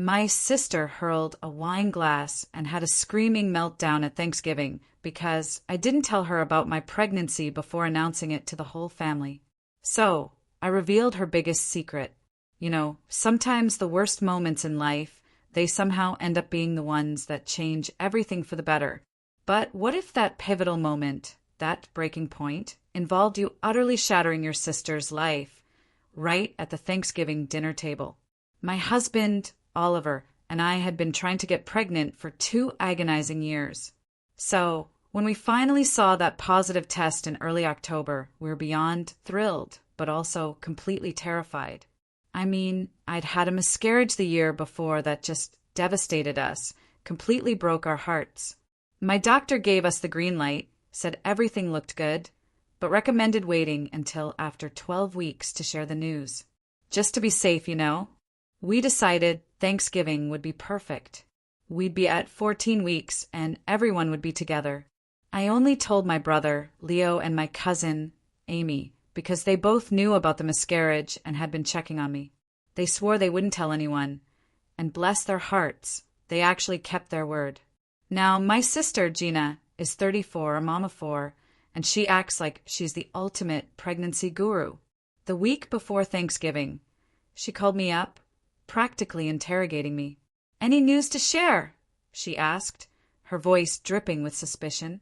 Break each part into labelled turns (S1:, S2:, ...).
S1: My sister hurled a wine glass and had a screaming meltdown at Thanksgiving because I didn't tell her about my pregnancy before announcing it to the whole family. So, I revealed her biggest secret. Sometimes the worst moments in life, they somehow end up being the ones that change everything for the better. But what if that pivotal moment, that breaking point, involved you utterly shattering your sister's life right at the Thanksgiving dinner table? My husband, Oliver, and I had been trying to get pregnant for 2 agonizing years. So, when we finally saw that positive test in early October, we were beyond thrilled, but also completely terrified. I'd had a miscarriage the year before that just devastated us, completely broke our hearts. My doctor gave us the green light, said everything looked good, but recommended waiting until after 12 weeks to share the news. Just to be safe, We decided Thanksgiving would be perfect. We'd be at 14 weeks and everyone would be together. I only told my brother, Leo, and my cousin, Amy, because they both knew about the miscarriage and had been checking on me. They swore they wouldn't tell anyone, and bless their hearts, they actually kept their word. Now, my sister, Gina, is 34, a mom of 4, and she acts like she's the ultimate pregnancy guru. The week before Thanksgiving, she called me up, practically interrogating me. "Any news to share?" she asked, her voice dripping with suspicion.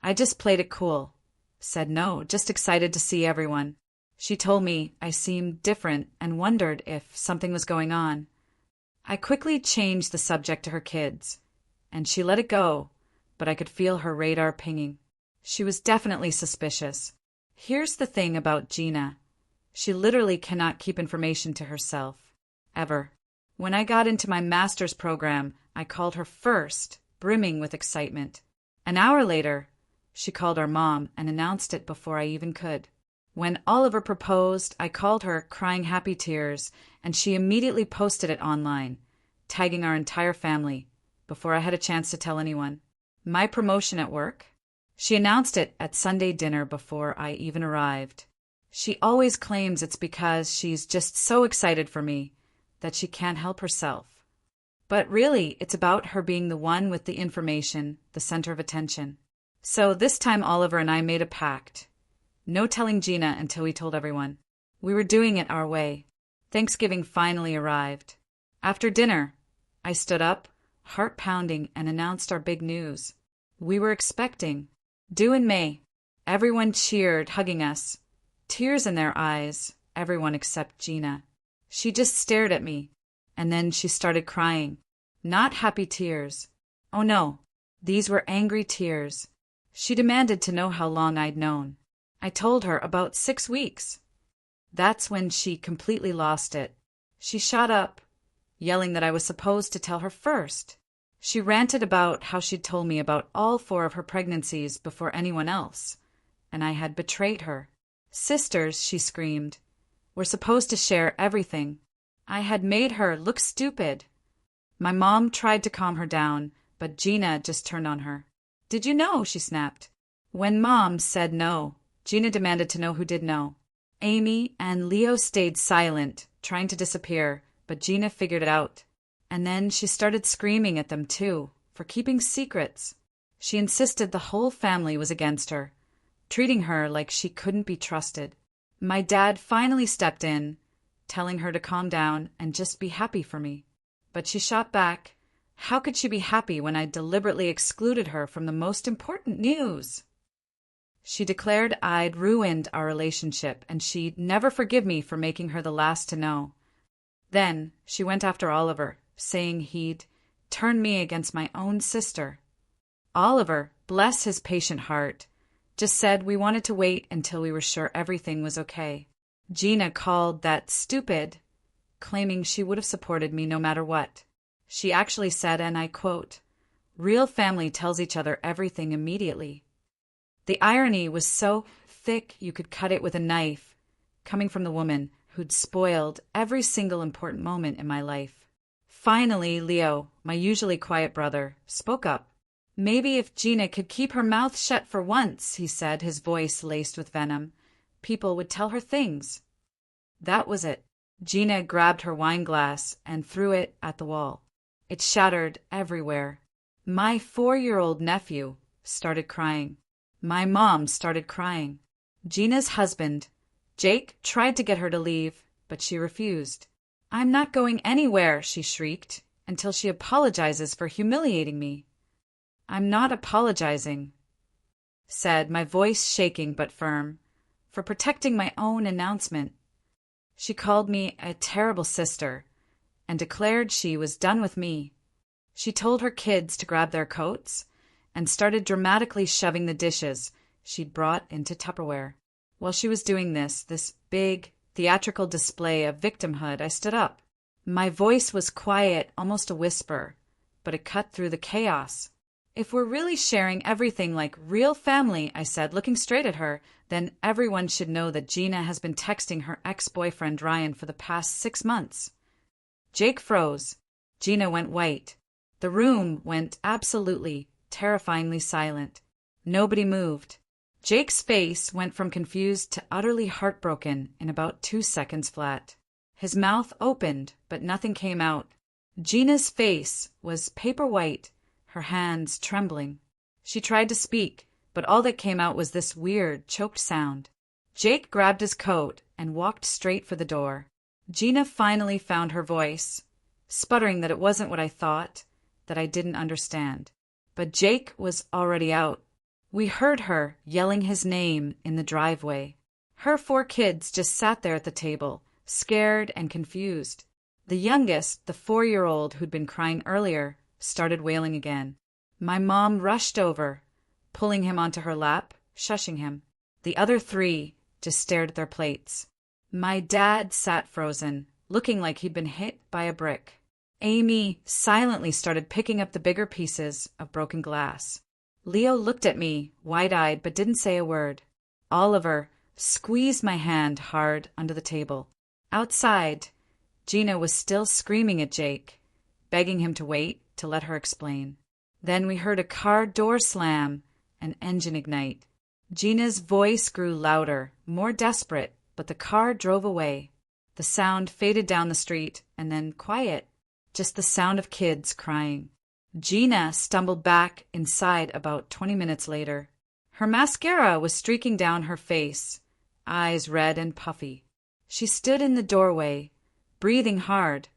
S1: I just played it cool, said no, just excited to see everyone. She told me I seemed different and wondered if something was going on. I quickly changed the subject to her kids, and she let it go, but I could feel her radar pinging. She was definitely suspicious. Here's the thing about Gina. She literally cannot keep information to herself. Ever. When I got into my master's program, I called her first, brimming with excitement. An hour later, she called our mom and announced it before I even could. When Oliver proposed, I called her crying happy tears, and she immediately posted it online, tagging our entire family, before I had a chance to tell anyone. My promotion at work? She announced it at Sunday dinner before I even arrived. She always claims it's because she's just so excited for me that she can't help herself. But really, it's about her being the one with the information, the center of attention. So this time Oliver and I made a pact. No telling Gina until we told everyone. We were doing it our way. Thanksgiving finally arrived. After dinner, I stood up, heart pounding, and announced our big news. We were expecting. Due in May. Everyone cheered, hugging us. Tears in their eyes, everyone except Gina. She just stared at me, and then she started crying. Not happy tears. Oh no, these were angry tears. She demanded to know how long I'd known. I told her about 6 weeks. That's when she completely lost it. She shot up, yelling that I was supposed to tell her first. She ranted about how she'd told me about all 4 of her pregnancies before anyone else, and I had betrayed her. Sisters, she screamed, were supposed to share everything. I had made her look stupid. My mom tried to calm her down, but Gina just turned on her. "Did you know?" she snapped. When Mom said no, Gina demanded to know who did know. Amy and Leo stayed silent, trying to disappear, but Gina figured it out. And then she started screaming at them too, for keeping secrets. She insisted the whole family was against her, treating her like she couldn't be trusted. My dad finally stepped in, telling her to calm down and just be happy for me. But she shot back. How could she be happy when I deliberately excluded her from the most important news? She declared I'd ruined our relationship and she'd never forgive me for making her the last to know. Then she went after Oliver, saying he'd turn me against my own sister. Oliver, bless his patient heart, just said we wanted to wait until we were sure everything was okay. Gina called that stupid, claiming she would have supported me no matter what. She actually said, and I quote, "Real family tells each other everything immediately." The irony was so thick you could cut it with a knife, coming from the woman who'd spoiled every single important moment in my life. Finally, Leo, my usually quiet brother, spoke up. "Maybe if Gina could keep her mouth shut for once," he said, his voice laced with venom, "people would tell her things." That was it. Gina grabbed her wine glass and threw it at the wall. It shattered everywhere. My 4-year-old nephew started crying. My mom started crying. Gina's husband, Jake, tried to get her to leave, but she refused. "I'm not going anywhere," she shrieked, "until she apologizes for humiliating me." "I'm not apologizing," said, my voice shaking but firm, "for protecting my own announcement." She called me a terrible sister and declared she was done with me. She told her kids to grab their coats and started dramatically shoving the dishes she'd brought into Tupperware. While she was doing this big, theatrical display of victimhood, I stood up. My voice was quiet, almost a whisper, but it cut through the chaos. "If we're really sharing everything like real family," I said, looking straight at her, "then everyone should know that Gina has been texting her ex-boyfriend Ryan for the past 6 months." Jake froze. Gina went white. The room went absolutely, terrifyingly silent. Nobody moved. Jake's face went from confused to utterly heartbroken in about 2 seconds flat. His mouth opened, but nothing came out. Gina's face was paper white, her hands trembling. She tried to speak, but all that came out was this weird, choked sound. Jake grabbed his coat and walked straight for the door. Gina finally found her voice, sputtering that it wasn't what I thought, that I didn't understand. But Jake was already out. We heard her yelling his name in the driveway. Her 4 kids just sat there at the table, scared and confused. The youngest, the 4-year-old who'd been crying earlier, started wailing again. My mom rushed over, pulling him onto her lap, shushing him. The other 3 just stared at their plates. My dad sat frozen, looking like he'd been hit by a brick. Amy silently started picking up the bigger pieces of broken glass. Leo looked at me, wide-eyed, but didn't say a word. Oliver squeezed my hand hard under the table. Outside, Gina was still screaming at Jake, begging him to wait, to let her explain. Then we heard a car door slam, an engine ignite. Gina's voice grew louder, more desperate, but the car drove away. The sound faded down the street, and then quiet, just the sound of kids crying. Gina stumbled back inside about 20 minutes later. Her mascara was streaking down her face, eyes red and puffy. She stood in the doorway, breathing hard,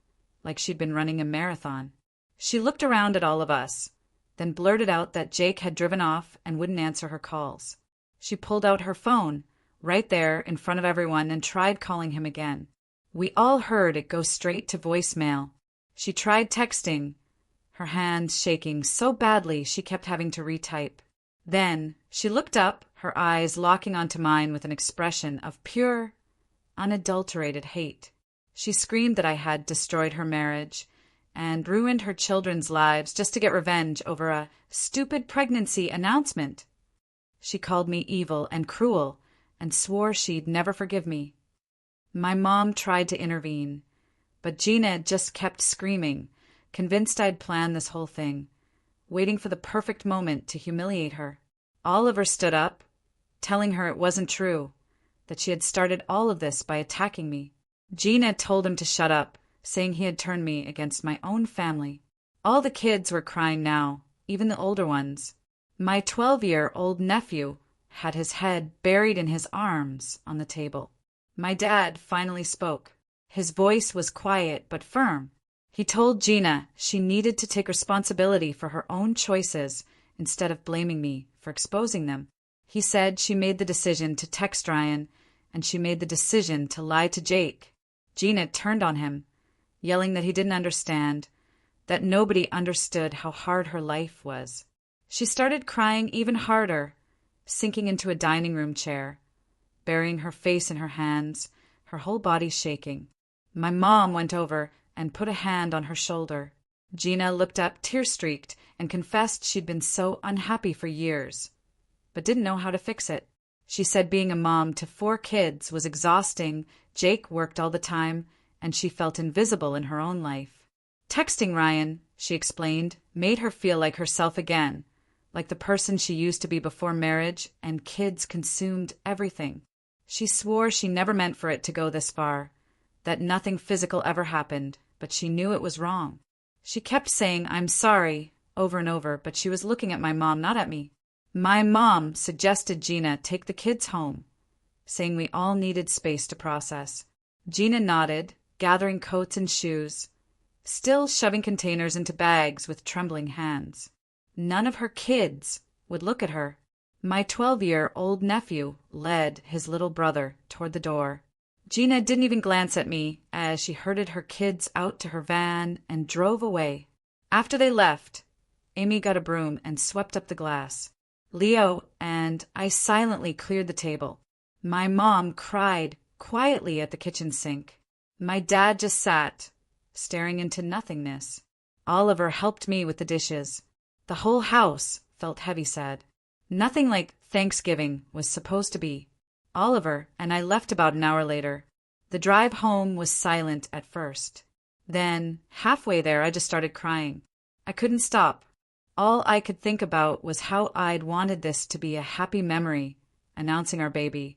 S1: like she'd been running a marathon. She looked around at all of us, then blurted out that Jake had driven off and wouldn't answer her calls. She pulled out her phone, right there in front of everyone, and tried calling him again. We all heard it go straight to voicemail. She tried texting, her hands shaking so badly she kept having to retype. Then she looked up, her eyes locking onto mine with an expression of pure, unadulterated hate. She screamed that I had destroyed her marriage and ruined her children's lives just to get revenge over a stupid pregnancy announcement. She called me evil and cruel and swore she'd never forgive me. My mom tried to intervene, but Gina just kept screaming, convinced I'd planned this whole thing, waiting for the perfect moment to humiliate her. Oliver stood up, telling her it wasn't true, that she had started all of this by attacking me. Gina told him to shut up, saying he had turned me against my own family. All the kids were crying now, even the older ones. My 12-year-old nephew had his head buried in his arms on the table. My dad finally spoke. His voice was quiet but firm. He told Gina she needed to take responsibility for her own choices instead of blaming me for exposing them. He said she made the decision to text Ryan, and she made the decision to lie to Jake. Gina turned on him, yelling that he didn't understand, that nobody understood how hard her life was. She started crying even harder, sinking into a dining room chair, burying her face in her hands, her whole body shaking. My mom went over and put a hand on her shoulder. Gina looked up tear-streaked and confessed she'd been so unhappy for years, but didn't know how to fix it. She said being a mom to 4 kids was exhausting, Jake worked all the time, and she felt invisible in her own life. Texting Ryan, she explained, made her feel like herself again, like the person she used to be before marriage, and kids consumed everything. She swore she never meant for it to go this far, that nothing physical ever happened, but she knew it was wrong. She kept saying, "I'm sorry," over and over, but she was looking at my mom, not at me. My mom suggested Gina take the kids home, saying we all needed space to process. Gina nodded, gathering coats and shoes, still shoving containers into bags with trembling hands. None of her kids would look at her. My 12-year-old nephew led his little brother toward the door. Gina didn't even glance at me as she herded her kids out to her van and drove away. After they left, Amy got a broom and swept up the glass. Leo and I silently cleared the table. My mom cried quietly at the kitchen sink. My dad just sat, staring into nothingness. Oliver helped me with the dishes. The whole house felt heavy-sad. Nothing like Thanksgiving was supposed to be. Oliver and I left about an hour later. The drive home was silent at first. Then, halfway there, I just started crying. I couldn't stop. All I could think about was how I'd wanted this to be a happy memory, announcing our baby,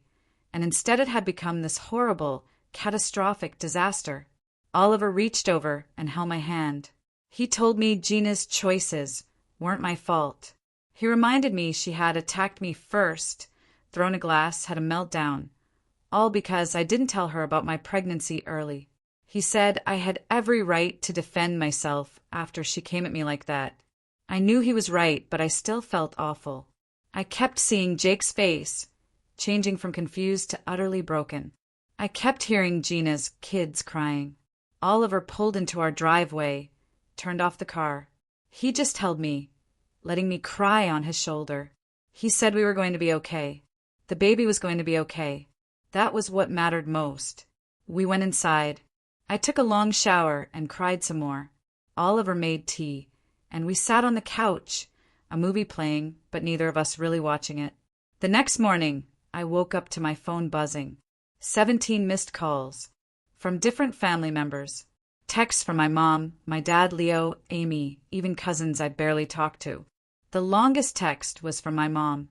S1: and instead it had become this horrible, catastrophic disaster. Oliver reached over and held my hand. He told me Gina's choices weren't my fault. He reminded me she had attacked me first, thrown a glass, had a meltdown, all because I didn't tell her about my pregnancy early. He said I had every right to defend myself after she came at me like that. I knew he was right, but I still felt awful. I kept seeing Jake's face, changing from confused to utterly broken. I kept hearing Gina's kids crying. Oliver pulled into our driveway, turned off the car. He just held me, letting me cry on his shoulder. He said we were going to be okay. The baby was going to be okay. That was what mattered most. We went inside. I took a long shower and cried some more. Oliver made tea, and we sat on the couch, a movie playing, but neither of us really watching it. The next morning, I woke up to my phone buzzing. 17 missed calls from different family members. Texts from my mom, my dad, Leo, Amy, even cousins I barely talked to. The longest text was from my mom,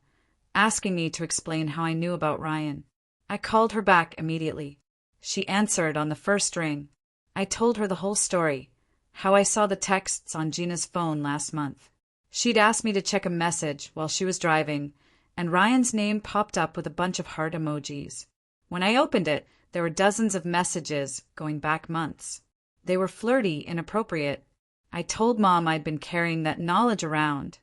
S1: asking me to explain how I knew about Ryan. I called her back immediately. She answered on the first ring. I told her the whole story, how I saw the texts on Gina's phone last month. She'd asked me to check a message while she was driving, and Ryan's name popped up with a bunch of heart emojis. When I opened it, there were dozens of messages going back months. They were flirty, inappropriate. I told Mom I'd been carrying that knowledge around,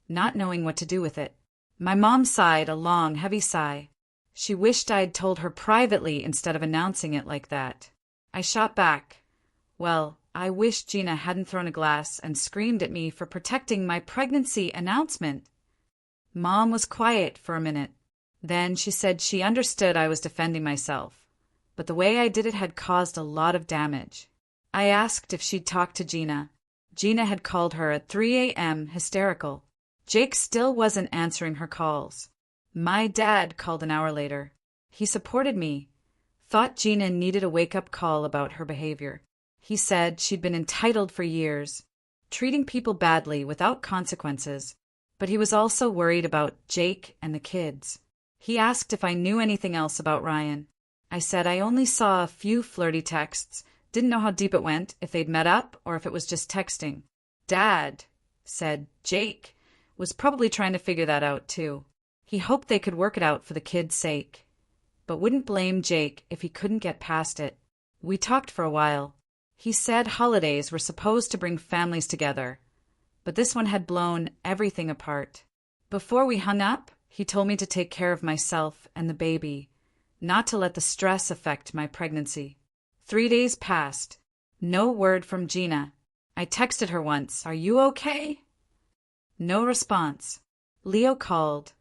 S1: not knowing what to do with it. My mom sighed a long, heavy sigh. She wished I'd told her privately instead of announcing it like that. I shot back. Well, I wish Gina hadn't thrown a glass and screamed at me for protecting my pregnancy announcement. Mom was quiet for a minute. Then she said she understood I was defending myself, but the way I did it had caused a lot of damage. I asked if she'd talked to Gina. Gina had called her at 3 a.m. hysterical. Jake still wasn't answering her calls. My dad called an hour later. He supported me, thought Gina needed a wake-up call about her behavior. He said she'd been entitled for years, treating people badly without consequences, but he was also worried about Jake and the kids. He asked if I knew anything else about Ryan. I said I only saw a few flirty texts, didn't know how deep it went, if they'd met up or if it was just texting. Dad said Jake was probably trying to figure that out too. He hoped they could work it out for the kids' sake, but wouldn't blame Jake if he couldn't get past it. We talked for a while. He said holidays were supposed to bring families together, but this one had blown everything apart. Before we hung up, he told me to take care of myself and the baby, not to let the stress affect my pregnancy. 3 days passed. No word from Gina. I texted her once, "Are you okay?" No response. Leo called,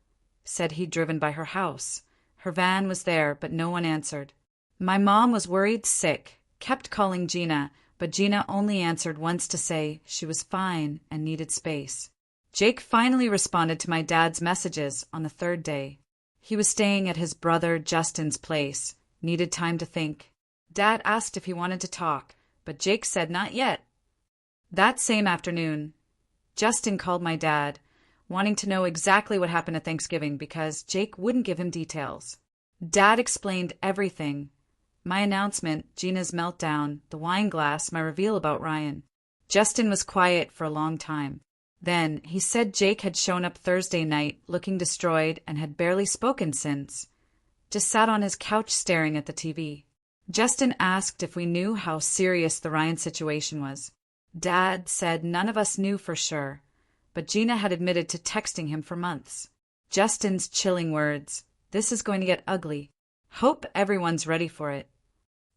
S1: said he'd driven by her house. Her van was there, but no one answered. My mom was worried sick, kept calling Gina, but Gina only answered once to say she was fine and needed space. Jake finally responded to my dad's messages on the 3rd day. He was staying at his brother Justin's place, needed time to think. Dad asked if he wanted to talk, but Jake said not yet. That same afternoon, Justin called my dad, wanting to know exactly what happened at Thanksgiving because Jake wouldn't give him details. Dad explained everything, My announcement, Gina's meltdown, the wine glass, my reveal about Ryan. Justin was quiet for a long time. Then he said Jake had shown up Thursday night looking destroyed and had barely spoken since. Just sat on his couch staring at the TV. Justin asked if we knew how serious the Ryan situation was. Dad said none of us knew for sure, but Gina had admitted to texting him for months. Justin's chilling words, "This is going to get ugly. Hope everyone's ready for it."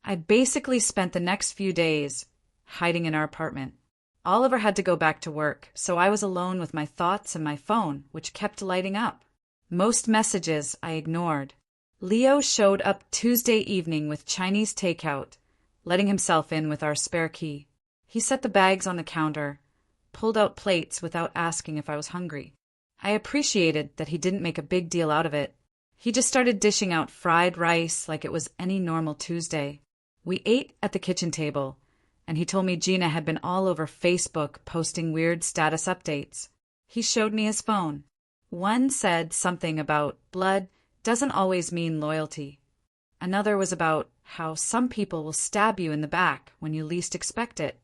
S1: I basically spent the next few days hiding in our apartment. Oliver had to go back to work, so I was alone with my thoughts and my phone, which kept lighting up. Most messages I ignored. Leo showed up Tuesday evening with Chinese takeout, letting himself in with our spare key. He set the bags on the counter, pulled out plates without asking if I was hungry. I appreciated that he didn't make a big deal out of it. He just started dishing out fried rice like it was any normal Tuesday. We ate at the kitchen table, and he told me Gina had been all over Facebook posting weird status updates. He showed me his phone. One said something about blood doesn't always mean loyalty. Another was about how some people will stab you in the back when you least expect it.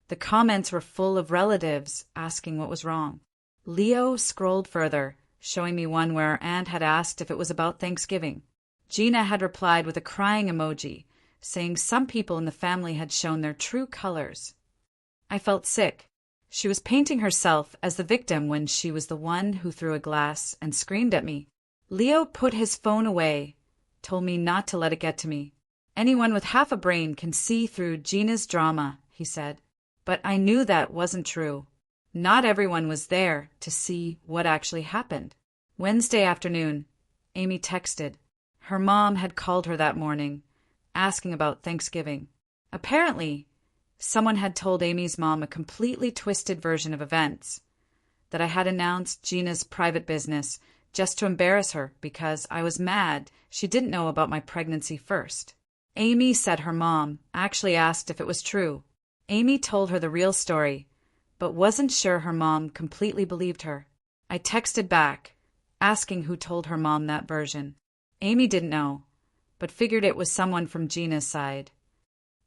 S1: The comments were full of relatives asking what was wrong. Leo scrolled further, showing me one where our aunt had asked if it was about Thanksgiving. Gina had replied with a crying emoji, saying some people in the family had shown their true colors. I felt sick. She was painting herself as the victim when she was the one who threw a glass and screamed at me. Leo put his phone away, told me not to let it get to me. Anyone with half a brain can see through Gina's drama, he said. But I knew that wasn't true. Not everyone was there to see what actually happened. Wednesday afternoon, Amy texted. Her mom had called her that morning, asking about Thanksgiving. Apparently, someone had told Amy's mom a completely twisted version of events, that I had announced Gina's private business just to embarrass her because I was mad she didn't know about my pregnancy first. Amy said her mom actually asked if it was true. Amy told her the real story, but wasn't sure her mom completely believed her. I texted back, asking who told her mom that version. Amy didn't know, but figured it was someone from Gina's side.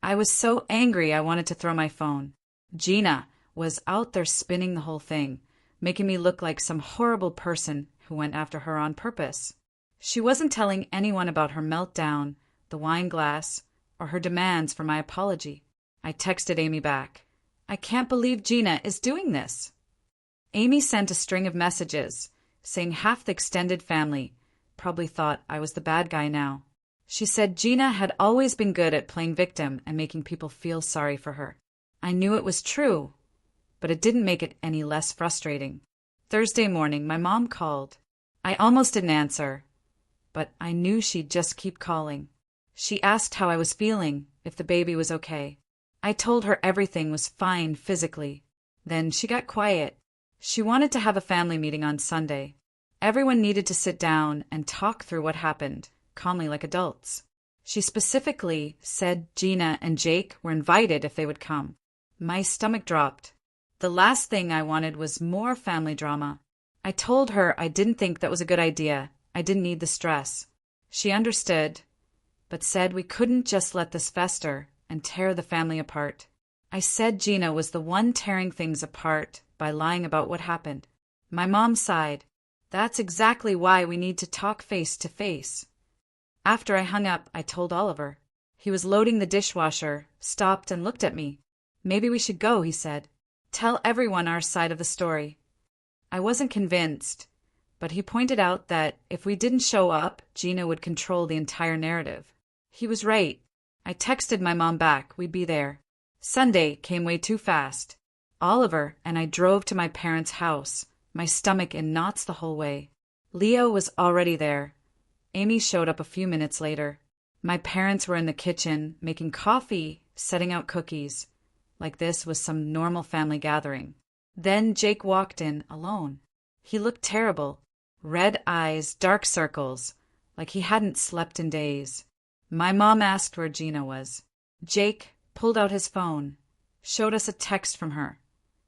S1: I was so angry I wanted to throw my phone. Gina was out there spinning the whole thing, making me look like some horrible person who went after her on purpose. She wasn't telling anyone about her meltdown, the wine glass, or her demands for my apology. I texted Amy back. I can't believe Gina is doing this. Amy sent a string of messages, saying half the extended family probably thought I was the bad guy now. She said Gina had always been good at playing victim and making people feel sorry for her. I knew it was true, but it didn't make it any less frustrating. Thursday morning, my mom called. I almost didn't answer, but I knew she'd just keep calling. She asked how I was feeling, if the baby was okay. I told her everything was fine physically. Then she got quiet. She wanted to have a family meeting on Sunday. Everyone needed to sit down and talk through what happened, calmly like adults. She specifically said Gina and Jake were invited if they would come. My stomach dropped. The last thing I wanted was more family drama. I told her I didn't think that was a good idea. I didn't need the stress. She understood, but said we couldn't just let this fester and tear the family apart. I said Gina was the one tearing things apart by lying about what happened. My mom sighed. That's exactly why we need to talk face to face. After I hung up, I told Oliver. He was loading the dishwasher, stopped and looked at me. Maybe we should go, he said. Tell everyone our side of the story. I wasn't convinced, but he pointed out that if we didn't show up, Gina would control the entire narrative. He was right. I texted my mom back we'd be there. Sunday came way too fast. Oliver and I drove to my parents' house, my stomach in knots the whole way. Leo was already there. Amy showed up a few minutes later. My parents were in the kitchen, making coffee, setting out cookies, like this was some normal family gathering. Then Jake walked in alone. He looked terrible. Red eyes, dark circles, like he hadn't slept in days. My mom asked where Gina was. Jake pulled out his phone, showed us a text from her.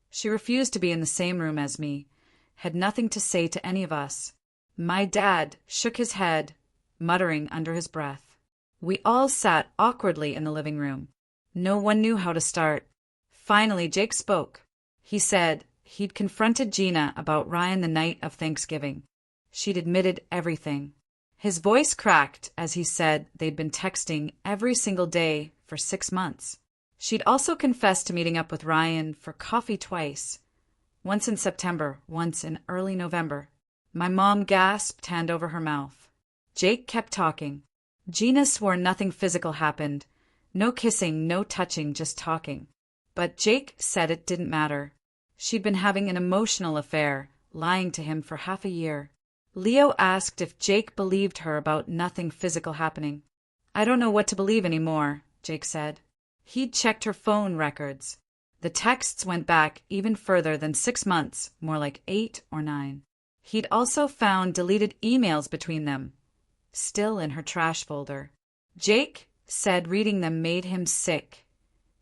S1: She refused to be in the same room as me, had nothing to say to any of us. My dad shook his head, muttering under his breath. We all sat awkwardly in the living room. No one knew how to start. Finally, Jake spoke. He said he'd confronted Gina about Ryan the night of Thanksgiving. She'd admitted everything. His voice cracked as he said they'd been texting every single day for 6 months. She'd also confessed to meeting up with Ryan for coffee twice. Once in September, once in early November. My mom gasped, hand over her mouth. Jake kept talking. Gina swore nothing physical happened. No kissing, no touching, just talking. But Jake said it didn't matter. She'd been having an emotional affair, lying to him for half a year. Leo asked if Jake believed her about nothing physical happening. I don't know what to believe anymore, Jake said. He'd checked her phone records. The texts went back even further than 6 months, more like 8 or 9. He'd also found deleted emails between them, still in her trash folder. Jake said reading them made him sick.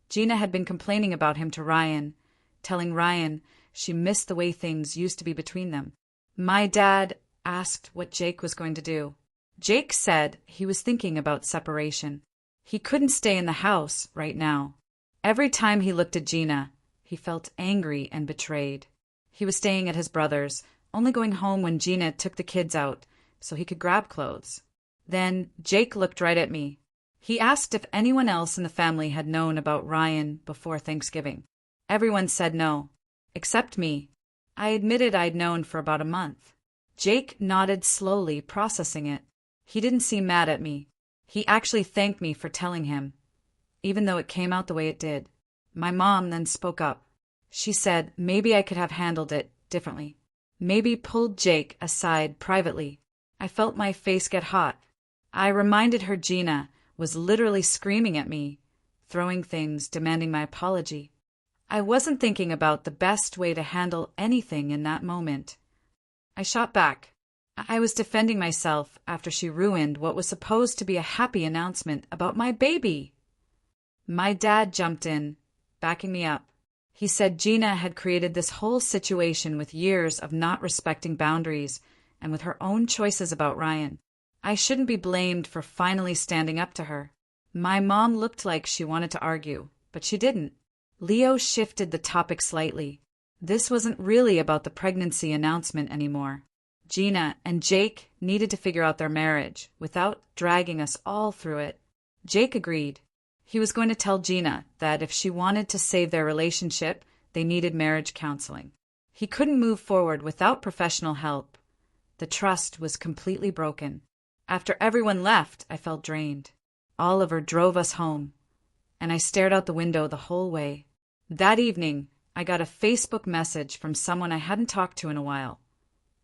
S1: Gina had been complaining about him to Ryan, telling Ryan she missed the way things used to be between them. My dad asked what Jake was going to do. Jake said he was thinking about separation. He couldn't stay in the house right now. Every time he looked at Gina, he felt angry and betrayed. He was staying at his brother's, only going home when Gina took the kids out so he could grab clothes. Then Jake looked right at me. He asked if anyone else in the family had known about Ryan before Thanksgiving. Everyone said no, except me. I admitted I'd known for about a month. Jake nodded slowly, processing it. He didn't seem mad at me. He actually thanked me for telling him, even though it came out the way it did. My mom then spoke up. She said maybe I could have handled it differently. Maybe pulled Jake aside privately. I felt my face get hot. I reminded her Gina was literally screaming at me, throwing things, demanding my apology. I wasn't thinking about the best way to handle anything in that moment. I shot back. I was defending myself after she ruined what was supposed to be a happy announcement about my baby. My dad jumped in, backing me up. He said Gina had created this whole situation with years of not respecting boundaries and with her own choices about Ryan. I shouldn't be blamed for finally standing up to her. My mom looked like she wanted to argue, but she didn't. Leo shifted the topic slightly. This wasn't really about the pregnancy announcement anymore. Gina and Jake needed to figure out their marriage without dragging us all through it. Jake agreed. He was going to tell Gina that if she wanted to save their relationship, they needed marriage counseling. He couldn't move forward without professional help. The trust was completely broken. After everyone left, I felt drained. Oliver drove us home, and I stared out the window the whole way. That evening, I got a Facebook message from someone I hadn't talked to in a while.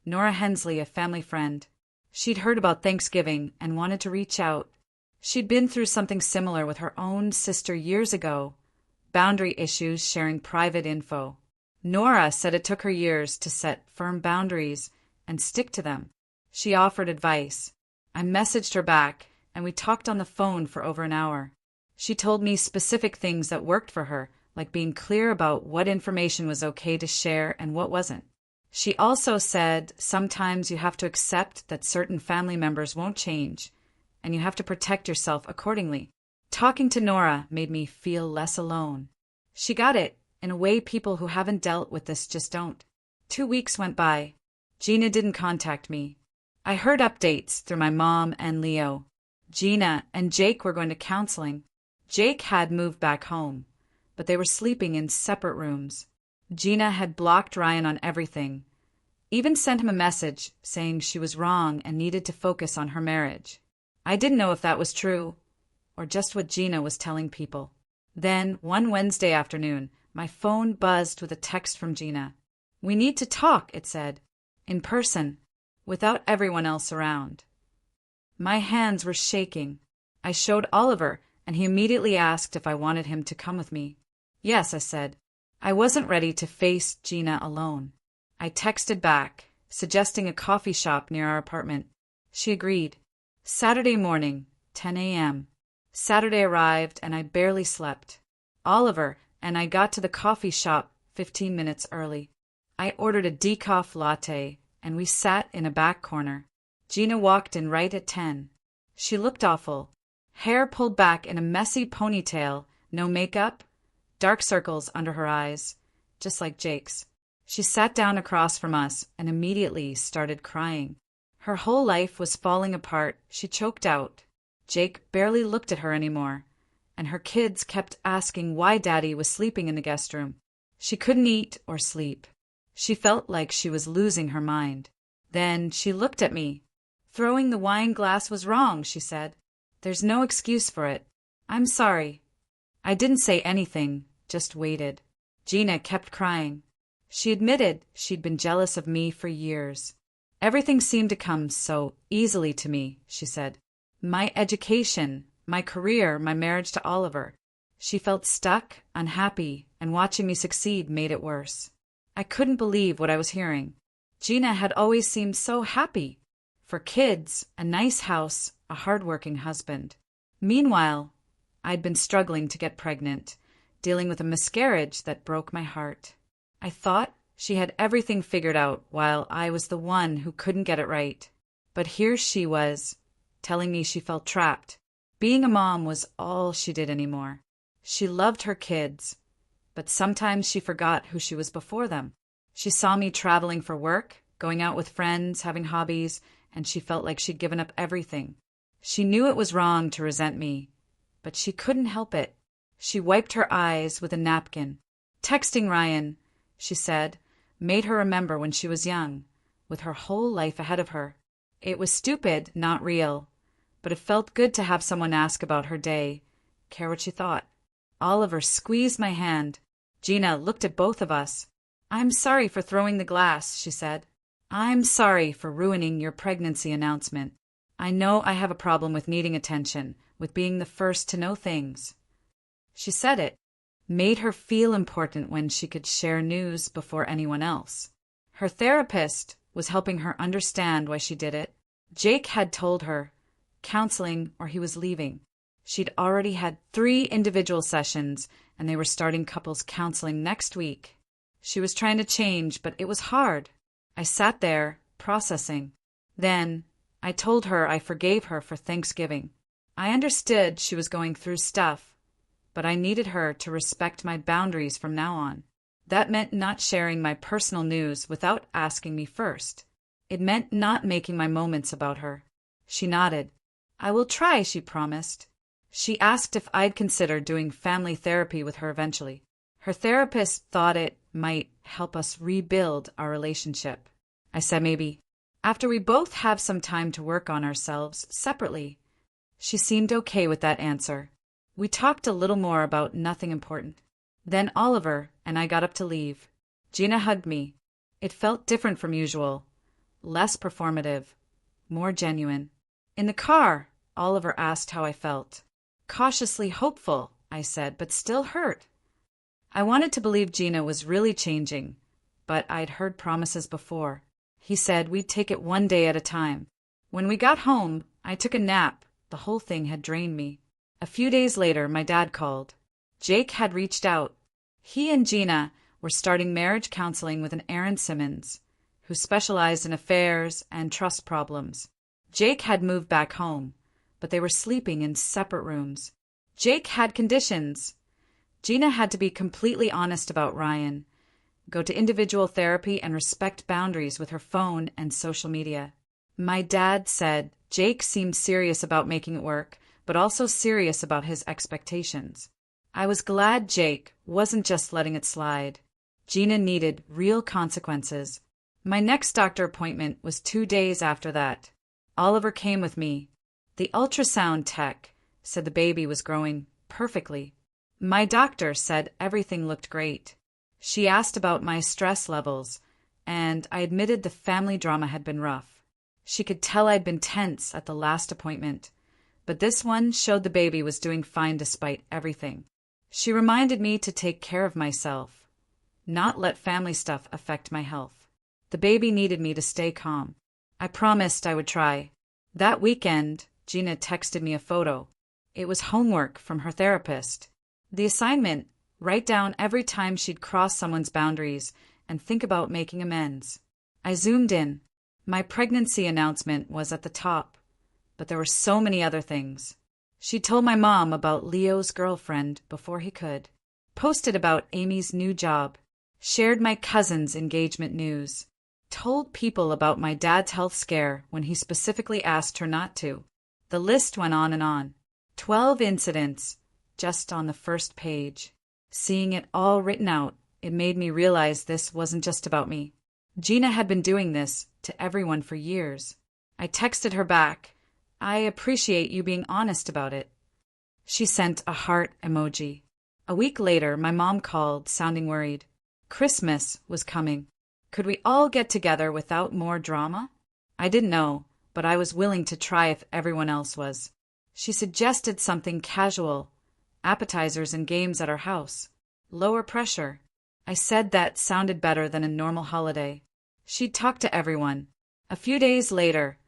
S1: Nora Hensley, a family friend. She'd heard about Thanksgiving and wanted to reach out. She'd been through something similar with her own sister years ago. Boundary issues, sharing private info. Nora said it took her years to set firm boundaries and stick to them. She offered advice. I messaged her back, and we talked on the phone for over an hour. She told me specific things that worked for her, like being clear about what information was okay to share and what wasn't. She also said sometimes you have to accept that certain family members won't change, and you have to protect yourself accordingly. Talking to Nora made me feel less alone. She got it, in a way people who haven't dealt with this just don't. 2 weeks went by. Gina didn't contact me. I heard updates through my mom and Leo. Gina and Jake were going to counseling. Jake had moved back home, but they were sleeping in separate rooms. Gina had blocked Ryan on everything, even sent him a message saying she was wrong and needed to focus on her marriage. I didn't know if that was true, or just what Gina was telling people. Then, one Wednesday afternoon, my phone buzzed with a text from Gina. "We need to talk," it said, "in person, without everyone else around." My hands were shaking. I showed Oliver, and he immediately asked if I wanted him to come with me. Yes, I said. I wasn't ready to face Gina alone. I texted back, suggesting a coffee shop near our apartment. She agreed. Saturday morning, 10 a.m. Saturday arrived, and I barely slept. Oliver and I got to the coffee shop 15 minutes early. I ordered a decaf latte, and we sat in a back corner. Gina walked in right at 10. She looked awful. Hair pulled back in a messy ponytail, no makeup, dark circles under her eyes, just like Jake's. She sat down across from us and immediately started crying. Her whole life was falling apart, she choked out. Jake barely looked at her anymore, and her kids kept asking why Daddy was sleeping in the guest room. She couldn't eat or sleep. She felt like she was losing her mind. Then she looked at me. "Throwing the wine glass was wrong," she said. "There's no excuse for it. I'm sorry." I didn't say anything, just waited. Gina kept crying. She admitted she'd been jealous of me for years. "Everything seemed to come so easily to me," she said. "My education, my career, my marriage to Oliver." She felt stuck, unhappy, and watching me succeed made it worse. I couldn't believe what I was hearing. Gina had always seemed so happy. For kids, a nice house, a hard-working husband. Meanwhile, I'd been struggling to get pregnant, dealing with a miscarriage that broke my heart. I thought she had everything figured out while I was the one who couldn't get it right. But here she was, telling me she felt trapped. Being a mom was all she did anymore. She loved her kids, but sometimes she forgot who she was before them. She saw me traveling for work, going out with friends, having hobbies, and she felt like she'd given up everything. She knew it was wrong to resent me, but she couldn't help it. She wiped her eyes with a napkin. "Texting Ryan," she said, made her remember when she was young, with her whole life ahead of her. It was stupid, not real, but it felt good to have someone ask about her day, care what she thought. Oliver squeezed my hand. Gina looked at both of us. "I'm sorry for throwing the glass," she said. "I'm sorry for ruining your pregnancy announcement. I know I have a problem with needing attention, with being the first to know things." She said it, made her feel important when she could share news before anyone else. Her therapist was helping her understand why she did it. Jake had told her, counseling or he was leaving. She'd already had 3 individual sessions, and they were starting couples counseling next week. She was trying to change, but it was hard. I sat there, processing. Then I told her I forgave her for Thanksgiving. I understood she was going through stuff, but I needed her to respect my boundaries from now on. That meant not sharing my personal news without asking me first. It meant not making my moments about her. She nodded. "I will try," she promised. She asked if I'd consider doing family therapy with her eventually. Her therapist thought it might help us rebuild our relationship. I said maybe, after we both have some time to work on ourselves separately. She seemed okay with that answer. We talked a little more about nothing important. Then Oliver and I got up to leave. Gina hugged me. It felt different from usual, less performative, more genuine. In the car, Oliver asked how I felt. "Cautiously hopeful," I said, but still hurt. I wanted to believe Gina was really changing, but I'd heard promises before. He said we'd take it one day at a time. When we got home, I took a nap. The whole thing had drained me. A few days later, my dad called. Jake had reached out. He and Gina were starting marriage counseling with an Aaron Simmons, who specialized in affairs and trust problems. Jake had moved back home, but they were sleeping in separate rooms. Jake had conditions. Gina had to be completely honest about Ryan, go to individual therapy, and respect boundaries with her phone and social media. My dad said Jake seemed serious about making it work, but also serious about his expectations. I was glad Jake wasn't just letting it slide. Gina needed real consequences. My next doctor appointment was 2 days after that. Oliver came with me. The ultrasound tech said the baby was growing perfectly. My doctor said everything looked great. She asked about my stress levels, and I admitted the family drama had been rough. She could tell I'd been tense at the last appointment, but this one showed the baby was doing fine despite everything. She reminded me to take care of myself, not let family stuff affect my health. The baby needed me to stay calm. I promised I would try. That weekend, Gina texted me a photo. It was homework from her therapist. The assignment: write down every time she'd cross someone's boundaries and think about making amends. I zoomed in. My pregnancy announcement was at the top, but there were so many other things. She told my mom about Leo's girlfriend before he could, posted about Amy's new job, shared my cousin's engagement news, told people about my dad's health scare when he specifically asked her not to. The list went on and on. 12 incidents, just on the first page. Seeing it all written out, it made me realize this wasn't just about me. Gina had been doing this to everyone for years. I texted her back, "I appreciate you being honest about it." She sent a heart emoji. A week later, my mom called, sounding worried. Christmas was coming. Could we all get together without more drama? I didn't know, but I was willing to try if everyone else was. She suggested something casual, appetizers and games at our house. Lower pressure. I said that sounded better than a normal holiday. She'd talk to everyone. A few days later,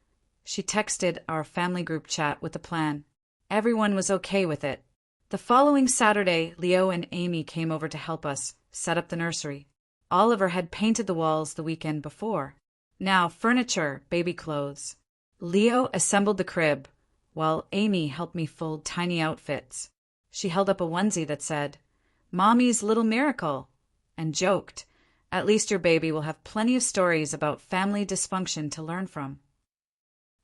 S1: she texted our family group chat with a plan. Everyone was okay with it. The following Saturday, Leo and Amy came over to help us set up the nursery. Oliver had painted the walls the weekend before. Now furniture, baby clothes. Leo assembled the crib, while Amy helped me fold tiny outfits. She held up a onesie that said, "Mommy's little miracle," and joked, "At least your baby will have plenty of stories about family dysfunction to learn from."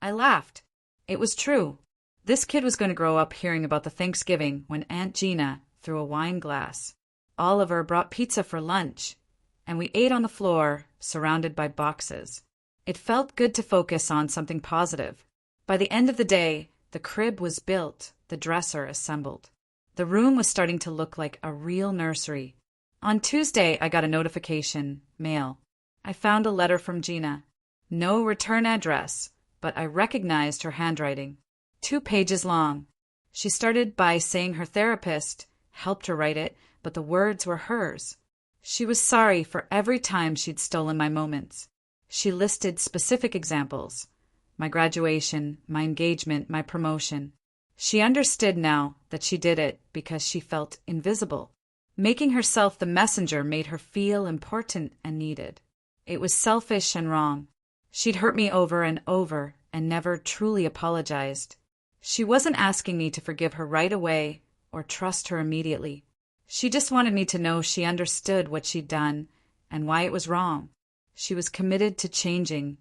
S1: I laughed. It was true. This kid was going to grow up hearing about the Thanksgiving when Aunt Gina threw a wine glass. Oliver brought pizza for lunch, and we ate on the floor, surrounded by boxes. It felt good to focus on something positive. By the end of the day, the crib was built, the dresser assembled. The room was starting to look like a real nursery. On Tuesday, I got a notification, mail. I found a letter from Gina. No return address, but I recognized her handwriting. 2 pages long. She started by saying her therapist helped her write it, but the words were hers. She was sorry for every time she'd stolen my moments. She listed specific examples. My graduation, my engagement, my promotion. She understood now that she did it because she felt invisible. Making herself the messenger made her feel important and needed. It was selfish and wrong. She'd hurt me over and over and never truly apologized. She wasn't asking me to forgive her right away or trust her immediately. She just wanted me to know she understood what she'd done and why it was wrong. She was committed to changing,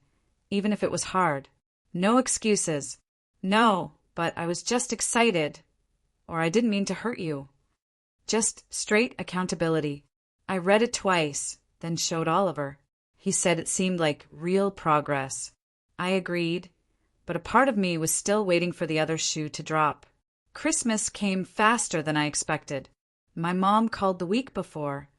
S1: even if it was hard. No excuses. "No, but I was just excited," or "I didn't mean to hurt you." Just straight accountability. I read it twice, then showed Oliver. He said it seemed like real progress. I agreed, but a part of me was still waiting for the other shoe to drop. Christmas came faster than I expected. My mom called the week before,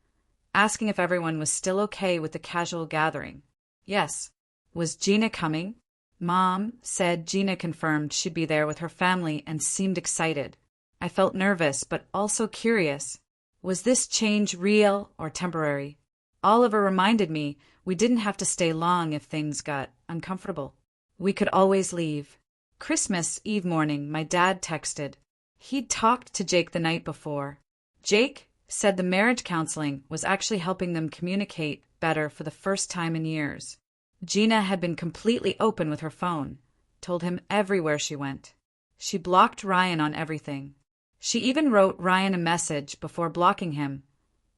S1: asking if everyone was still okay with the casual gathering. Yes. Was Gina coming? Mom said Gina confirmed she'd be there with her family and seemed excited. I felt nervous, but also curious. Was this change real or temporary? Oliver reminded me we didn't have to stay long if things got uncomfortable. We could always leave. Christmas Eve morning, my dad texted. He'd talked to Jake the night before. Jake said the marriage counseling was actually helping them communicate better for the first time in years. Gina had been completely open with her phone, told him everywhere she went. She blocked Ryan on everything. She even wrote Ryan a message before blocking him,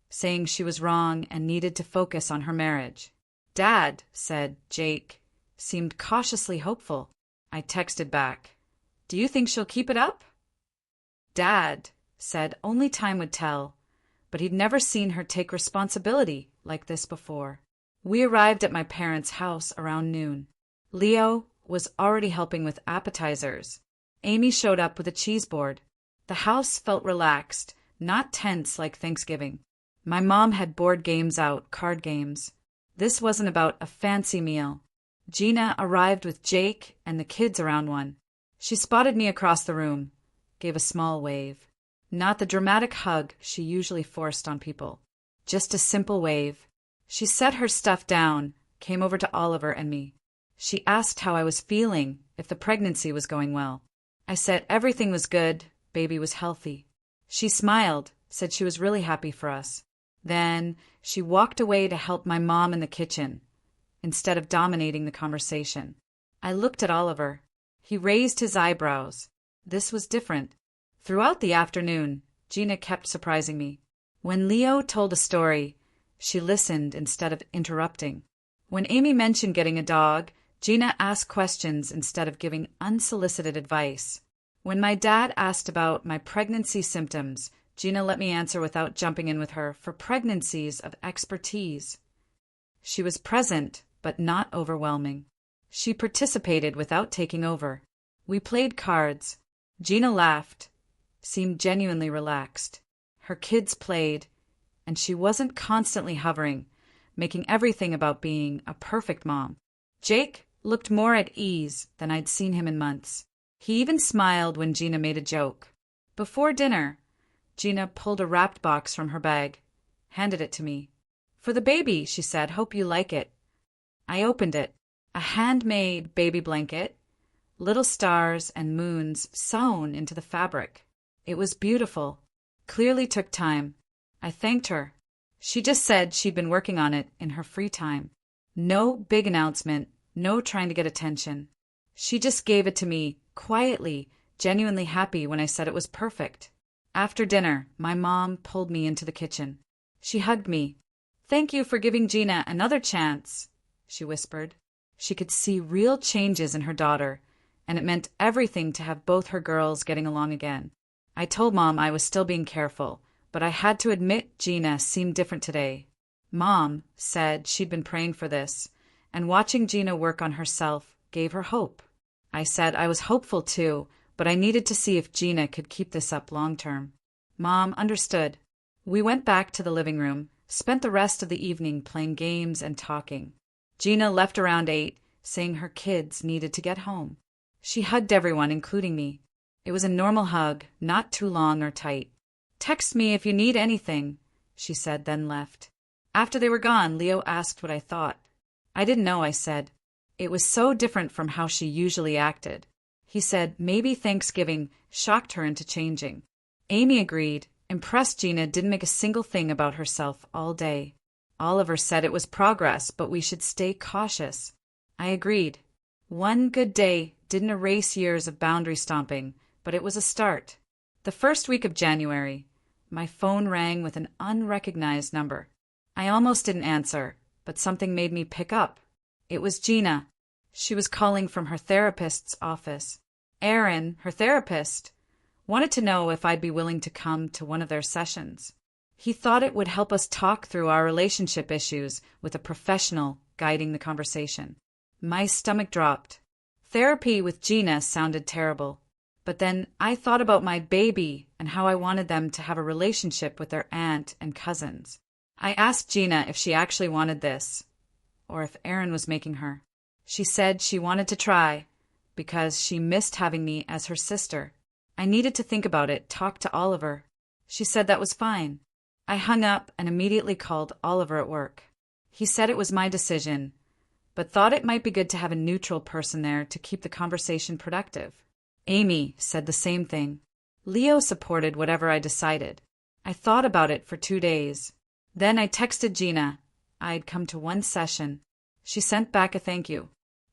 S1: saying she was wrong and needed to focus on her marriage. Dad, said Jake, seemed cautiously hopeful. I texted back, "Do you think she'll keep it up?" Dad said only time would tell, but he'd never seen her take responsibility like this before. We arrived at my parents' house around noon. Leo was already helping with appetizers. Amy showed up with a cheese board. The house felt relaxed, not tense like Thanksgiving. My mom had board games out, card games. This wasn't about a fancy meal. Gina arrived with Jake and the kids around one. She spotted me across the room, gave a small wave. Not the dramatic hug she usually forced on people. Just a simple wave. She set her stuff down, came over to Oliver and me. She asked how I was feeling, if the pregnancy was going well. I said everything was good, baby was healthy. She smiled, said she was really happy for us. Then she walked away to help my mom in the kitchen, instead of dominating the conversation. I looked at Oliver. He raised his eyebrows. This was different. Throughout the afternoon, Gina kept surprising me. When Leo told a story, she listened instead of interrupting. When Amy mentioned getting a dog, Gina asked questions instead of giving unsolicited advice. When my dad asked about my pregnancy symptoms, Gina let me answer without jumping in with her for pregnancies of expertise. She was present, but not overwhelming. She participated without taking over. We played cards. Gina laughed, seemed genuinely relaxed. Her kids played, and she wasn't constantly hovering, making everything about being a perfect mom. Jake looked more at ease than I'd seen him in months. He even smiled when Gina made a joke. Before dinner, Gina pulled a wrapped box from her bag, handed it to me. "For the baby," she said. "Hope you like it." I opened it. A handmade baby blanket, little stars and moons sewn into the fabric. It was beautiful. Clearly took time. I thanked her. She just said she'd been working on it in her free time. No big announcement, no trying to get attention. She just gave it to me, quietly, genuinely happy when I said it was perfect. After dinner, my mom pulled me into the kitchen. She hugged me. "Thank you for giving Gina another chance," she whispered. She could see real changes in her daughter, and it meant everything to have both her girls getting along again. I told Mom I was still being careful, but I had to admit Gina seemed different today. Mom said she'd been praying for this, and watching Gina work on herself gave her hope. I said I was hopeful too, but I needed to see if Gina could keep this up long term. Mom understood. We went back to the living room, spent the rest of the evening playing games and talking. Gina left around 8, saying her kids needed to get home. She hugged everyone, including me. It was a normal hug, not too long or tight. "Text me if you need anything," she said, then left. After they were gone, Leo asked what I thought. I didn't know, I said. It was so different from how she usually acted. He said maybe Thanksgiving shocked her into changing. Amy agreed, impressed Gina didn't make a single thing about herself all day. Oliver said it was progress, but we should stay cautious. I agreed. One good day didn't erase years of boundary stomping, but it was a start. The first week of January, my phone rang with an unrecognized number. I almost didn't answer, but something made me pick up. It was Gina. She was calling from her therapist's office. Aaron, her therapist, wanted to know if I'd be willing to come to one of their sessions. He thought it would help us talk through our relationship issues with a professional guiding the conversation. My stomach dropped. Therapy with Gina sounded terrible. But then I thought about my baby and how I wanted them to have a relationship with their aunt and cousins. I asked Gina if she actually wanted this, or if Aaron was making her. She said she wanted to try, because she missed having me as her sister. I needed to think about it, talk to Oliver. She said that was fine. I hung up and immediately called Oliver at work. He said it was my decision, but thought it might be good to have a neutral person there to keep the conversation productive. Amy said the same thing. Leo supported whatever I decided. I thought about it for 2 days. Then I texted Gina. I'd come to one session. She sent back a thank you.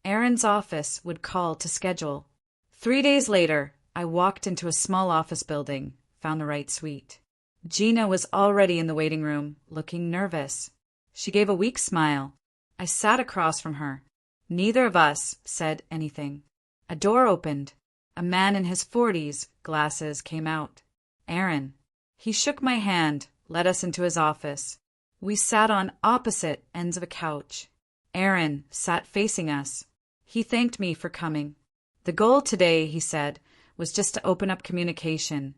S1: Aaron's office would call to schedule. 3 days later, I walked into a small office building, found the right suite. Gina was already in the waiting room, looking nervous. She gave a weak smile. I sat across from her. Neither of us said anything. A door opened. A man in his 40s, glasses, came out. Aaron. He shook my hand, led us into his office. We sat on opposite ends of a couch. Aaron sat facing us. He thanked me for coming. The goal today, he said, was just to open up communication,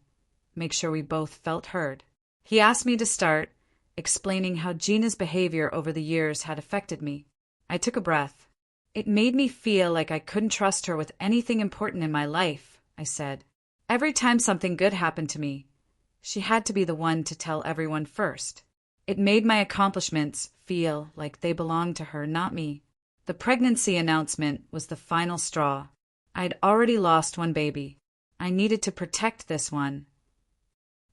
S1: make sure we both felt heard. He asked me to start, explaining how Gina's behavior over the years had affected me. I took a breath. It made me feel like I couldn't trust her with anything important in my life, I said. Every time something good happened to me, she had to be the one to tell everyone first. It made my accomplishments feel like they belonged to her, not me. The pregnancy announcement was the final straw. I'd already lost one baby. I needed to protect this one.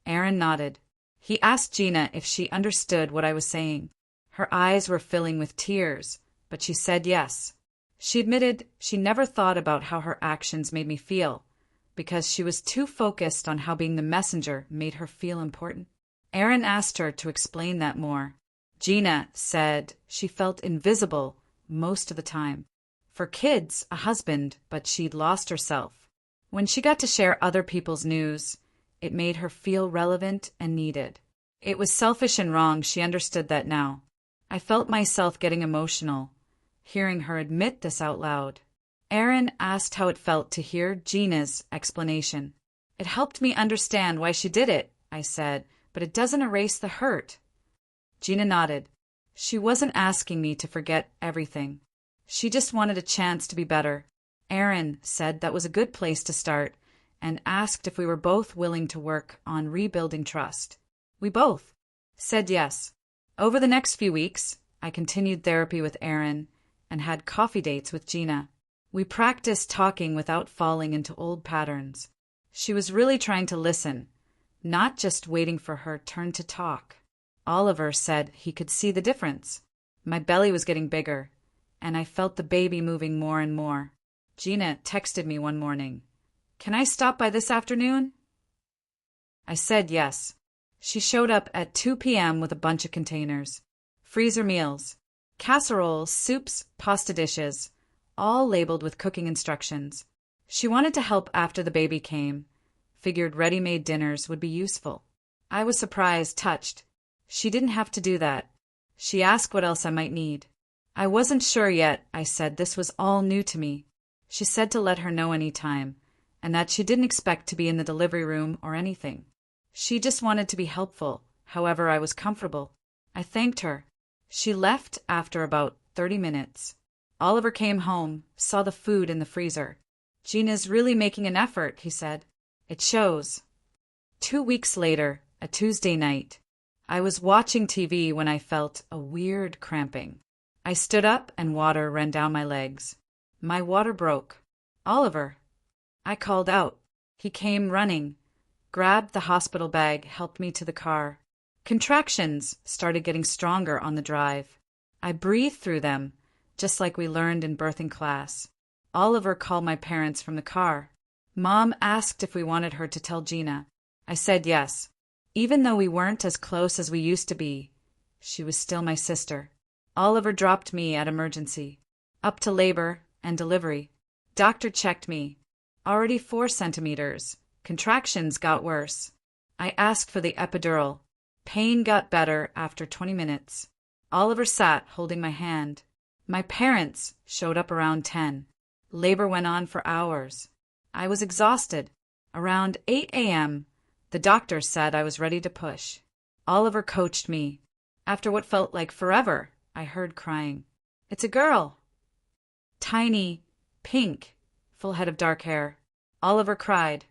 S1: Aaron nodded. He asked Gina if she understood what I was saying. Her eyes were filling with tears, but she said yes. She admitted she never thought about how her actions made me feel, because she was too focused on how being the messenger made her feel important. Erin asked her to explain that more. Gina said she felt invisible most of the time. For kids, a husband, but she'd lost herself. When she got to share other people's news, it made her feel relevant and needed. It was selfish and wrong, she understood that now. I felt myself getting emotional, hearing her admit this out loud. Erin asked how it felt to hear Gina's explanation. It helped me understand why she did it, I said, but it doesn't erase the hurt. Gina nodded. She wasn't asking me to forget everything. She just wanted a chance to be better. Erin said that was a good place to start and asked if we were both willing to work on rebuilding trust. We both said yes. Over the next few weeks, I continued therapy with Erin and had coffee dates with Gina. We practiced talking without falling into old patterns. She was really trying to listen, not just waiting for her turn to talk. Oliver said he could see the difference. My belly was getting bigger, and I felt the baby moving more and more. Gina texted me one morning, "Can I stop by this afternoon?" I said yes. She showed up at 2 p.m. with a bunch of containers. Freezer meals, casseroles, soups, pasta dishes, all labeled with cooking instructions. She wanted to help after the baby came, figured ready-made dinners would be useful. I was surprised, touched. She didn't have to do that. She asked what else I might need. I wasn't sure yet, I said. This was all new to me. She said to let her know any time, and that she didn't expect to be in the delivery room or anything. She just wanted to be helpful, however I was comfortable. I thanked her. She left after about 30 minutes. Oliver came home, saw the food in the freezer. "Gina's really making an effort," he said. "It shows." 2 weeks later, a Tuesday night, I was watching TV when I felt a weird cramping. I stood up and water ran down my legs. My water broke. "Oliver." I called out. He came running, grabbed the hospital bag, helped me to the car. Contractions started getting stronger on the drive. I breathed through them, just like we learned in birthing class. Oliver called my parents from the car. Mom asked if we wanted her to tell Gina. I said yes. Even though we weren't as close as we used to be, she was still my sister. Oliver dropped me at emergency, up to labor and delivery. Doctor checked me. Already 4 centimeters. Contractions got worse. I asked for the epidural. Pain got better after 20 minutes. Oliver sat holding my hand. My parents showed up around 10. Labor went on for hours. I was exhausted. Around 8 a.m., the doctor said I was ready to push. Oliver coached me. After what felt like forever, I heard crying. "It's a girl." Tiny, pink, full head of dark hair. Oliver cried.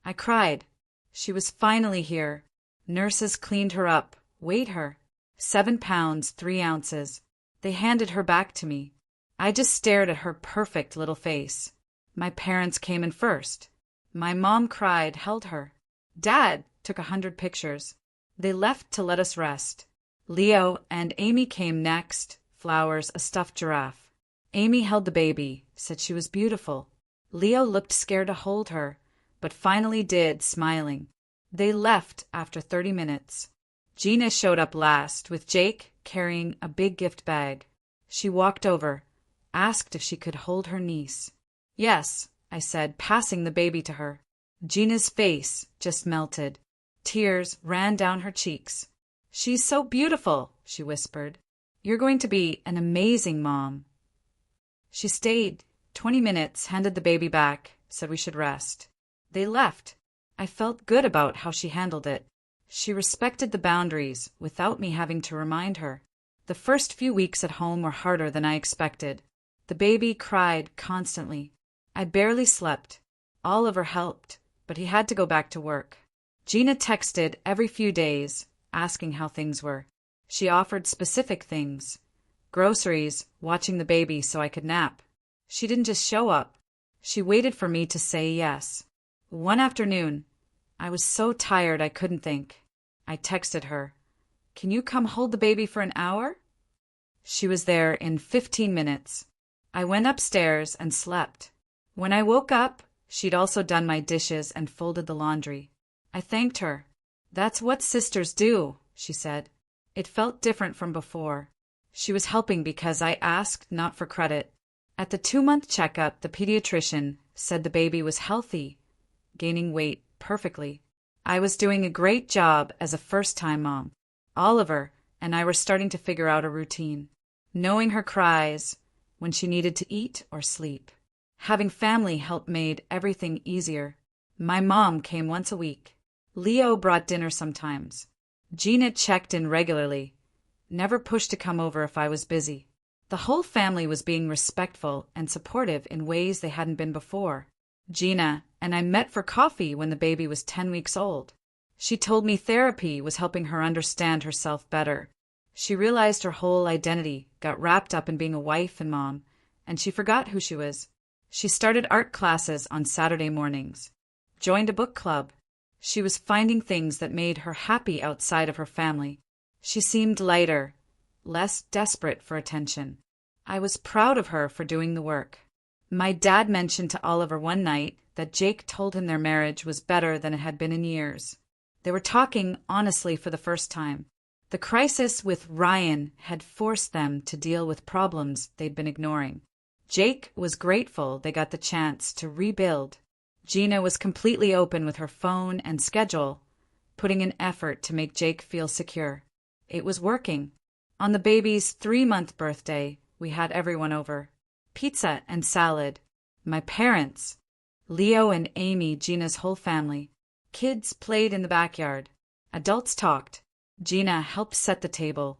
S1: I cried. She was finally here. Nurses cleaned her up, weighed her. 7 pounds, 3 ounces. They handed her back to me. I just stared at her perfect little face. My parents came in first. My mom cried, held her. Dad took 100 pictures. They left to let us rest. Leo and Amy came next, flowers, a stuffed giraffe. Amy held the baby, said she was beautiful. Leo looked scared to hold her, but finally did, smiling. They left after 30 minutes. Gina showed up last, with Jake carrying a big gift bag. She walked over, asked if she could hold her niece. "Yes," I said, passing the baby to her. Gina's face just melted. Tears ran down her cheeks. "She's so beautiful," she whispered. "You're going to be an amazing mom." She stayed 20 minutes, handed the baby back, said we should rest. They left. I felt good about how she handled it. She respected the boundaries without me having to remind her. The first few weeks at home were harder than I expected. The baby cried constantly. I barely slept. Oliver helped, but he had to go back to work. Gina texted every few days, asking how things were. She offered specific things. Groceries, watching the baby so I could nap. She didn't just show up. She waited for me to say yes. One afternoon, I was so tired I couldn't think. I texted her, "Can you come hold the baby for an hour?" She was there in 15 minutes. I went upstairs and slept. When I woke up, She'd also done my dishes and folded the laundry. I thanked her. "That's what sisters do," she said. It felt different from before. She was helping because I asked, not for credit. At the 2-month checkup, the pediatrician said the baby was healthy, gaining weight perfectly. I was doing a great job as a first-time mom. Oliver and I were starting to figure out a routine, knowing her cries when she needed to eat or sleep. Having family help made everything easier. My mom came once a week. Leo brought dinner sometimes. Gina checked in regularly, never pushed to come over if I was busy. The whole family was being respectful and supportive in ways they hadn't been before. Gina and I met for coffee when the baby was 10 weeks old. She told me therapy was helping her understand herself better. She realized her whole identity got wrapped up in being a wife and mom, and she forgot who she was. She started art classes on Saturday mornings, joined a book club. She was finding things that made her happy outside of her family. She seemed lighter, less desperate for attention. I was proud of her for doing the work. My dad mentioned to Oliver one night that Jake told him their marriage was better than it had been in years. They were talking honestly for the first time. The crisis with Ryan had forced them to deal with problems they'd been ignoring. Jake was grateful they got the chance to rebuild. Gina was completely open with her phone and schedule, putting in effort to make Jake feel secure. It was working. On the baby's 3-month birthday, we had everyone over. Pizza and salad. My parents, Leo and Amy, Gina's whole family. Kids played in the backyard. Adults talked. Gina helped set the table,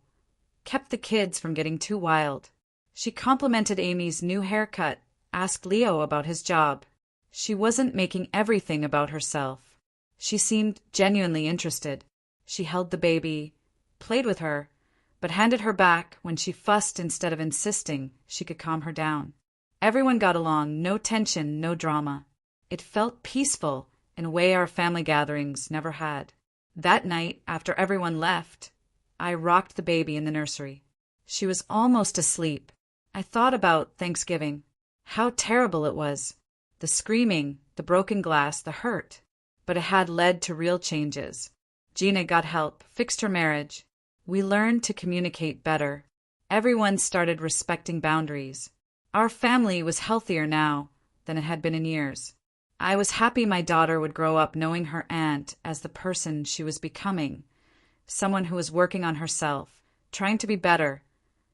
S1: kept the kids from getting too wild. She complimented Amy's new haircut, asked Leo about his job. She wasn't making everything about herself. She seemed genuinely interested. She held the baby, played with her, but handed her back when she fussed instead of insisting she could calm her down. Everyone got along, no tension, no drama. It felt peaceful in a way our family gatherings never had. That night, after everyone left, I rocked the baby in the nursery. She was almost asleep. I thought about Thanksgiving, how terrible it was. The screaming, the broken glass, the hurt. But it had led to real changes. Gina got help, fixed her marriage. We learned to communicate better. Everyone started respecting boundaries. Our family was healthier now than it had been in years. I was happy my daughter would grow up knowing her aunt as the person she was becoming, someone who was working on herself, trying to be better,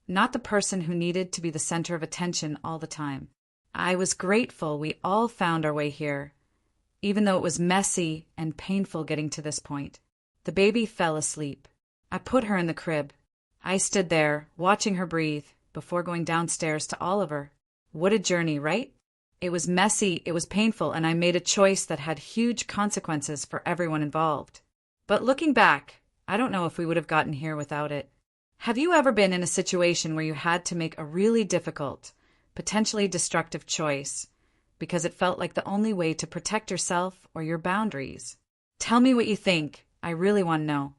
S1: not the person who needed to be the center of attention all the time. I was grateful we all found our way here, even though it was messy and painful getting to this point. The baby fell asleep. I put her in the crib. I stood there, watching her breathe, before going downstairs to Oliver. What a journey, right? It was messy, it was painful, and I made a choice that had huge consequences for everyone involved. But looking back, I don't know if we would have gotten here without it. Have you ever been in a situation where you had to make a really difficult, potentially destructive choice because it felt like the only way to protect yourself or your boundaries? Tell me what you think. I really want to know.